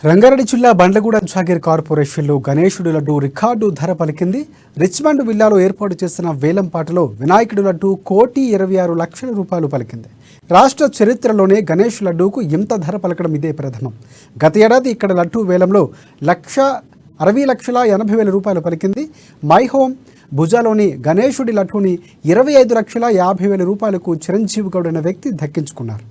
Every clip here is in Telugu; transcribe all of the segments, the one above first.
రంగారెడ్డి జిల్లా బండ్లగూడెం జాగీర్ కార్పొరేషన్లో గణేశుడి లడ్డు రికార్డు ధర పలికింది. రిచ్మండ్ విల్లాలో ఏర్పాటు చేసిన వేలంపాటలో వినాయకుడి లడ్డు ₹1,26,00,000 పలికింది. రాష్ట్ర చరిత్రలోనే గణేష్ లడ్డూకు ఇంత ధర పలకడం ఇదే ప్రథమం. గత ఏడాది ఇక్కడ లడ్డూ వేలంలో ₹1,60,80,000 పలికింది. మై హోమ్ భుజాలోని గణేశుడి లడ్డూని ₹25,50,000కు చిరంజీవి గౌడ్ అనే వ్యక్తి దక్కించుకున్నారు.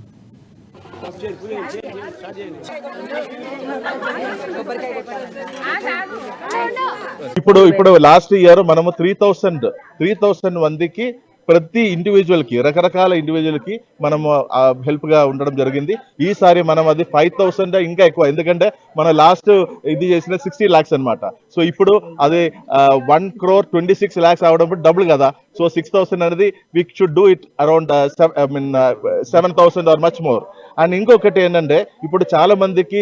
ఇప్పుడు లాస్ట్ ఇయర్ మనము 3,000 మందికి ప్రతి ఇండివిజువల్ కి రకరకాల ఇండివిజువల్ కి మనము హెల్ప్ గా ఉండడం జరిగింది. ఈసారి మనం అది 5,000 ఇంకా ఎక్కువ, ఎందుకంటే మన లాస్ట్ ఇది చేసిన 60 lakhs అనమాట. సో ఇప్పుడు అది 1,26 lakhs అవడం డబుల్ కదా. సో 6,000 అనేది we should do it around 7,000 or much more. And ఇంకొకటి ఏంటంటే, ఇప్పుడు చాలా మందికి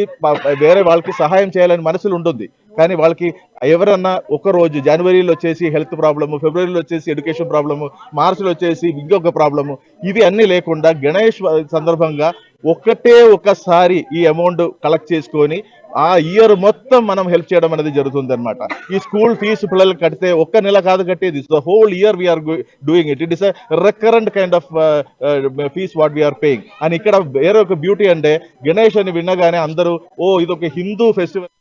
వేరే వాళ్ళకి సహాయం చేయాలని మనసులు ఉంటుంది, కానీ వాళ్ళకి ఎవరన్నా ఒక రోజు జనవరిలో వచ్చేసి హెల్త్ ప్రాబ్లము, ఫిబ్రవరిలో వచ్చేసి ఎడ్యుకేషన్ ప్రాబ్లము, మార్చిలో వచ్చేసి ఇంకొక ప్రాబ్లము, ఇవి అన్ని లేకుండా గణేష్ సందర్భంగా ఒకసారి ఈ అమౌంట్ కలెక్ట్ చేసుకొని ఆ ఇయర్ మొత్తం మనం హెల్ప్ చేయడం అనేది జరుగుతుంది అనమాట. ఈ స్కూల్ ఫీజు పిల్లలకి కడితే ఒక్క నెల కాదు కట్టేది, the whole year we are doing it. It is a recurrent kind of fees what we are paying. And ఇక్కడ వేరే ఒక బ్యూటీ అంటే, గణేష్ అని విన్నగానే అందరూ ఓ ఇదొక హిందూ ఫెస్టివల్